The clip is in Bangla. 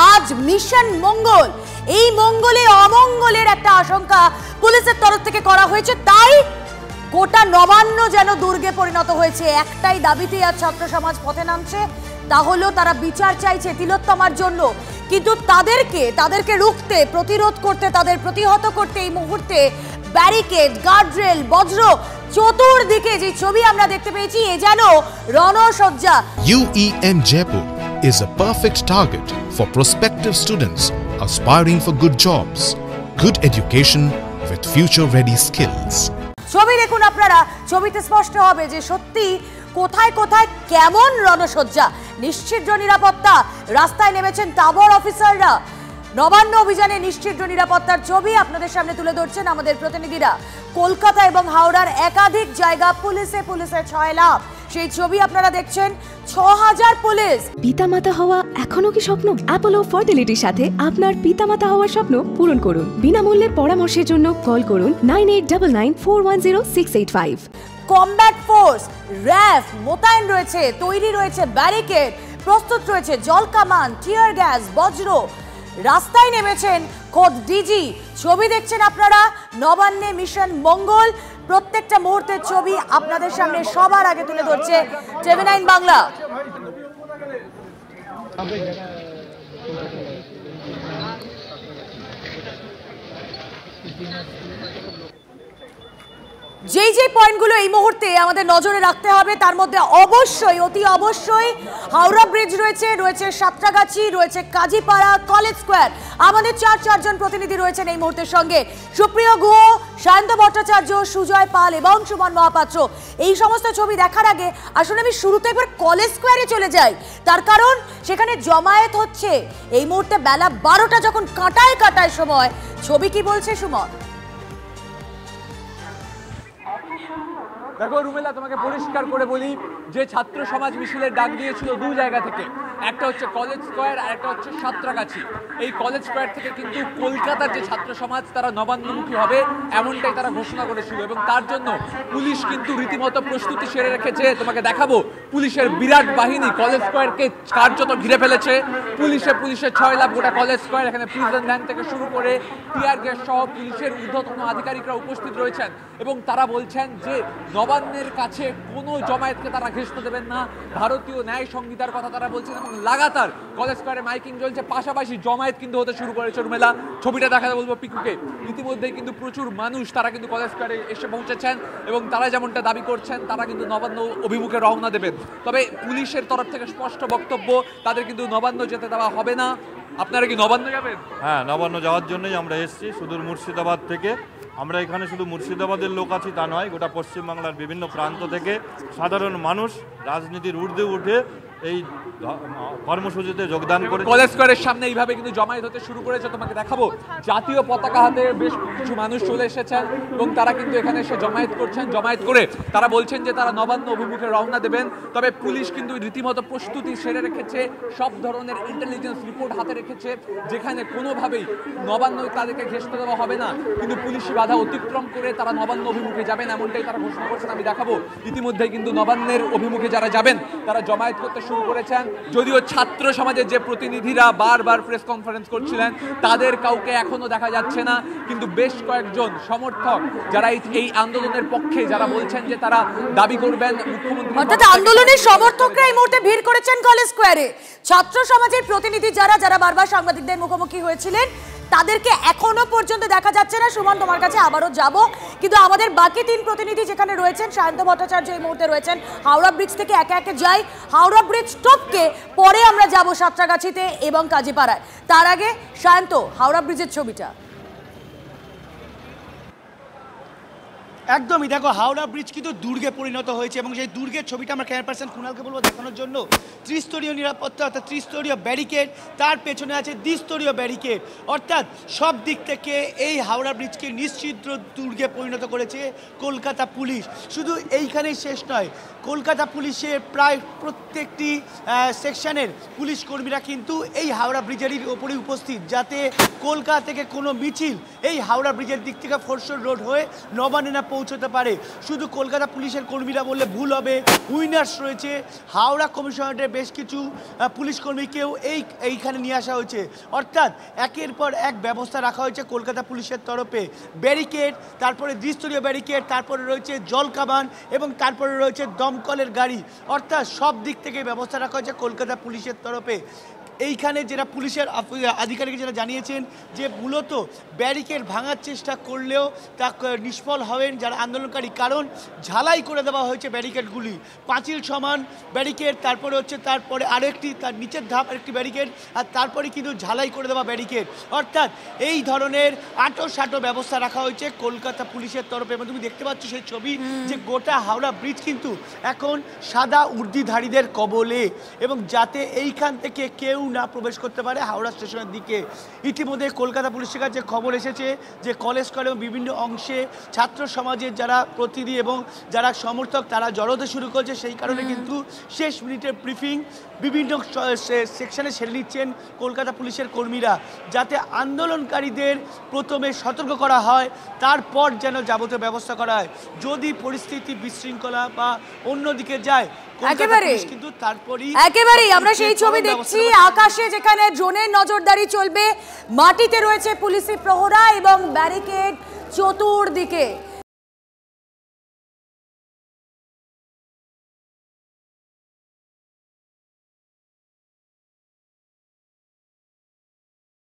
আজ মিশন মঙ্গল, এই মঙ্গলে অমঙ্গলের একটা আশঙ্কা পুলিশের তরফ থেকে করা হয়েছে, তাই গোটা নবান্ন যেন দুর্গে পরিণত হয়েছে। একটাই দাবিতে আজ ছাত্র সমাজ পথে নামছে, তা হলো তারা বিচার চাইছে তিলোত্তমার জন্য। কিন্তু তাদেরকে রুখতে, প্রতিরোধ করতে, তাদের প্রতিহত করতে এই মুহূর্তে ব্যারিকেড, গার্ডরেল, বজ্র, চতুর্দিকে যে ছবি আমরা দেখতে পেয়েছি, এ যেন রণসজ্জা। UEM Jaipur is a perfect target for prospective students aspiring for good jobs, good education with future-ready skills. ছবি দেখুন আপনারা, ছবিতে স্পষ্ট হবে যে সত্যি কোথায় কোথায় কেমন রণসজ্জা। নিশ্চিদ্র নিরাপত্তা, রাস্তায় নেমেছেন তাবর অফিসাররা। নবান্ন অভিযানে নিশ্চিদ্র নিরাপত্তার ছবি আপনাদের সামনে তুলে ধরছেন আমাদের প্রতিনিধিরা। কলকাতা এবং হাওড়ার একাধিক জায়গা পুলিশে ছয়লাভ, সেই ছবি আপনারা দেখছেন। ৬,০০০ পুলিশ। পিতামাতা হওয়া এখনো কি স্বপ্ন? অ্যাপোলো ফার্টিলিটির সাথে আপনার পিতামাতা হওয়ার স্বপ্ন পূরণ করুন। বিনামূল্যে পরামর্শের জন্য কল করুন 9899410685। কমব্যাট ফোর্স, র্যাফ মোতায়েন রয়েছে, তৈরি রয়েছে ব্যারিকেড, প্রস্তুত রয়েছে জল কামান, টিয়ার গ্যাস, বজ্র। রাস্তায় নেমেছেন খোদ ডিজি। ছবি দেখছেন আপনারা, নবান্নে মিশন মঙ্গল। প্রত্যেকটা মুহূর্তের ছবি আপনাদের সামনে সবার আগে তুলে ধরছে TV9 বাংলা। যেই পয়েন্টগুলো এই মুহূর্তে আমাদের নজরে রাখতে হবে, তার মধ্যে অবশ্যই, অতি অবশ্যই হাওড়া ব্রিজ রয়েছে সাঁতরাগাছি রয়েছে, কাজীপাড়া, কলেজ স্কোয়ার। আমাদের চারজন প্রতিনিধি রয়েছেন এই মুহূর্তের সঙ্গে। সুপ্রিয় গুহ, সায়ন্ত ভট্টাচার্য, সুজয় পাল এবং সুমন মহাপাত্র। এই সমস্ত ছবি দেখার আগে আসলে আমি শুরুতে একবার কলেজ স্কোয়ারে চলে যাই, তার কারণ সেখানে জমায়েত হচ্ছে এই মুহূর্তে বেলা 12টা, যখন কাটায় সময়। ছবি কি বলছে সুমন? দেখো রুমেলা, তোমাকে পরিষ্কার করে বলি যে ছাত্র সমাজ মিছিলের ডাক দিয়েছিল দু জায়গা থেকে, একটা হচ্ছে কলেজ স্কোয়ার আর একটা হচ্ছে সাঁতরাগাছি। এই কলেজ স্কোয়ার থেকে কিন্তু কলকাতার যে ছাত্র সমাজ তারা নবান্নমুখী হবে এমনটাই তারা ঘোষণা করেছিল, এবং তার জন্য পুলিশ কিন্তু রীতিমতো প্রস্তুতি সেরে রেখেছে। তোমাকে দেখাবো পুলিশের বিরাট বাহিনী কলেজ স্কোয়ারকে কার্যত ঘিরে ফেলেছে। পুলিশের 6 লাখ গোটা কলেজ স্কোয়ার। এখানে প্রিজন ভ্যান থেকে শুরু করে টিয়ার গ্যাস সহ পুলিশের ঊর্ধ্বতন আধিকারিকরা উপস্থিত রয়েছেন, এবং তারা বলছেন যে নবান্নের কাছে কোনো জমায়েতকে তারা ঘেঁষতে দেবেন না। ভারতীয় ন্যায় সংহিতার কথা তারা বলছেন, এবং লাগাতার কলেজ স্কোয়ারে মাইকিং চলছে, পাশাপাশি জমায়েত কিন্তু হতে শুরু করেছে। রুমেলা, ছবিটা দেখাতে বলবো পিকুকে। ইতিমধ্যেই কিন্তু প্রচুর মানুষ তারা কিন্তু কলেজ স্কোয়ারে এসে পৌঁছেছেন, এবং তারা যেমনটা দাবি করছেন তারা কিন্তু নবান্ন অভিমুখে রওনা দেবেন। তবে পুলিশের তরফ থেকে স্পষ্ট বক্তব্য, তাদের কিন্তু নবান্ন যেতে দেওয়া হবে না। আপনারা কি নবান্ন যাবেন? হ্যাঁ, নবান্ন যাওয়ার জন্যই আমরা এসেছি, সুদূর মুর্শিদাবাদ থেকে। আমরা এখানে শুধু মুর্শিদাবাদের লোক আছি তা নয়, গোটা পশ্চিমবাংলার বিভিন্ন প্রান্ত থেকে সাধারণ মানুষ রাজনীতির ঊর্ধ্বে উঠে এই কর্মসূচিতে যোগদান করে কলেজ স্কোয়ারের সামনে এইভাবে কিন্তু জমায়েত হতে শুরু করেছে। তোমাকে দেখাবো জাতীয় পতাকা হাতে বেশ কিছু মানুষ চলে এসেছেন, এবং তারা কিন্তু এখানে এসে জমায়েত করছেন। জমায়েত করে তারা বলছেন যে তারা নবান্ন অভিমুখে রওনা দেবেন। তবে পুলিশ কিন্তু রীতিমতো প্রস্তুতি সেরে রেখেছে, সব ধরনের ইন্টেলিজেন্স রিপোর্ট হাতে রেখেছে, যেখানে কোনোভাবেই নবান্ন তাদেরকে ঘেঁষতে দেওয়া হবে না। কিন্তু পুলিশি বাধা অতিক্রম করে তারা নবান্ন অভিমুখে যাবেন এমনটাই তারা ঘোষণা করছেন। আমি দেখাবো ইতিমধ্যেই কিন্তু নবান্নের অভিমুখে যারা যাবেন তারা জমায়েত করতে শুরু করেছেন। যদিও ছাত্র সমাজের যে প্রতিনিধিরা বারবার প্রেস কনফারেন্স করছিলেন তাদের কাউকে এখনো দেখা যাচ্ছে না, কিন্তু বেশ কয়েকজন সমর্থক যারা এই আন্দোলনের পক্ষে, যারা বলছেন যে তারা দাবি করবেন মুখ্যমন্ত্রী, অর্থাৎ আন্দোলনের সমর্থকরা এই মুহূর্তে ভিড় করেছেন কলেজ স্কোয়ারে। ছাত্র সমাজের প্রতিনিধি যারা বারবার সাংবাদিকদের মুখোমুখি হয়েছিলেন তাদেরকে এখনো পর্যন্ত দেখা যাচ্ছে না। সুমন, তোমার কাছে আবারও যাব, কিন্তু আমাদের বাকি 3 প্রতিনিধি যেখানে রয়েছেন, সায়ন্ত ভট্টাচার্য এই মুহূর্তে রয়েছেন হাওড়া ব্রিজ থেকে। একে যাই হাওড়া ব্রিজ টপকে, পরে আমরা যাব সাঁতরাগাছিতে এবং কাজীপাড়ায়। তার আগে সায়ন্ত, হাওড়া ব্রিজের ছবিটা। একদমই, দেখো হাওড়া ব্রিজ কিন্তু দুর্গে পরিণত হয়েছে, এবং সেই দুর্গের ছবিটা আমরা ক্যামেরা পার্সন কুণালকে বলবো দেখানোর জন্য। ত্রিস্তরীয় নিরাপত্তা, অর্থাৎ ত্রিস্তরীয় ব্যারিকেড, তার পেছনে আছে দ্বিস্তরীয় ব্যারিকেড। অর্থাৎ সব দিক থেকে এই হাওড়া ব্রিজকে নিশ্চিদ্র দুর্গে পরিণত করেছে কলকাতা পুলিশ। শুধু এইখানেই শেষ নয়, কলকাতা পুলিশের প্রায় প্রত্যেকটি সেকশনের পুলিশ কর্মীরা কিন্তু এই হাওড়া ব্রিজেরই ওপরে উপস্থিত, যাতে কলকাতা থেকে কোনো মিছিল এই হাওড়া ব্রিজের দিক থেকে ফোরশোর রোড হয়ে নবান্নে না পৌঁছতে পারে। শুধু কলকাতা পুলিশের কর্মীরা বললে ভুল হবে, উইনার্স রয়েছে, হাওড়া কমিশনারেটের বেশ কিছু পুলিশ কর্মীকেও এইখানে নিয়ে আসা হয়েছে। অর্থাৎ একের পর এক ব্যবস্থা রাখা হয়েছে কলকাতা পুলিশের তরফে। ব্যারিকেড, তারপরে দ্বিস্তরীয় ব্যারিকেড, তারপরে রয়েছে জলকামান এবং তারপরে রয়েছে দমকলের গাড়ি। অর্থাৎ সব দিক থেকে ব্যবস্থা রাখা হয়েছে কলকাতা পুলিশের তরফে। এইখানে যারা পুলিশের আধিকারিক যারা জানিয়েছেন যে মূলত ব্যারিকেড ভাঙার চেষ্টা করলেও তা নিষ্ফল হবেন যারা আন্দোলনকারী, কারণ ঝালাই করে দেওয়া হয়েছে ব্যারিকেডগুলি। পাঁচিল সমান ব্যারিকেড, তারপরে হচ্ছে তারপরে আরেকটি তার নিচের ধাপ আরেকটি ব্যারিকেড, আর তারপরে কিন্তু ঝালাই করে দেওয়া ব্যারিকেড। অর্থাৎ এই ধরনের আটো ব্যবস্থা রাখা হয়েছে কলকাতা পুলিশের তরফে। এবং তুমি দেখতে পাচ্ছ সেই ছবি যে গোটা হাওড়া ব্রিজ কিন্তু এখন সাদা উর্দিধারীদের কবলে, এবং যাতে এইখান থেকে কেউ না প্রবেশ করতে পারে হাওড়া স্টেশনের দিকে। ইতিমধ্যে কলকাতা পুলিশের কাছে খবর এসেছে যে কলেজ স্কোয়ারে বিভিন্ন অংশে ছাত্র সমাজের যারা প্রতিনিধি এবং যারা সমর্থক তারা জড়ো হতে শুরু করেছে। সেই কারণে কিন্তু শেষ মিনিটের ব্রিফিং বিভিন্ন সেকশনে সেরে নিচ্ছেন কলকাতা পুলিশের কর্মীরা, যাতে আন্দোলনকারীদের প্রথমে সতর্ক করা হয়, তারপর যেন যাবতীয় ব্যবস্থা করা হয়। যদি পরিস্থিতি বিশৃঙ্খলা বা অন্যদিকে যায় একেবারেই আমরা সেই ছবি দেখছি। আকাশে যেখানে ড্রোনের নজরদারি চলবে, মাটিতে রয়েছে পুলিশি প্রহরা এবং ব্যারিকেড চতুর্দিকে।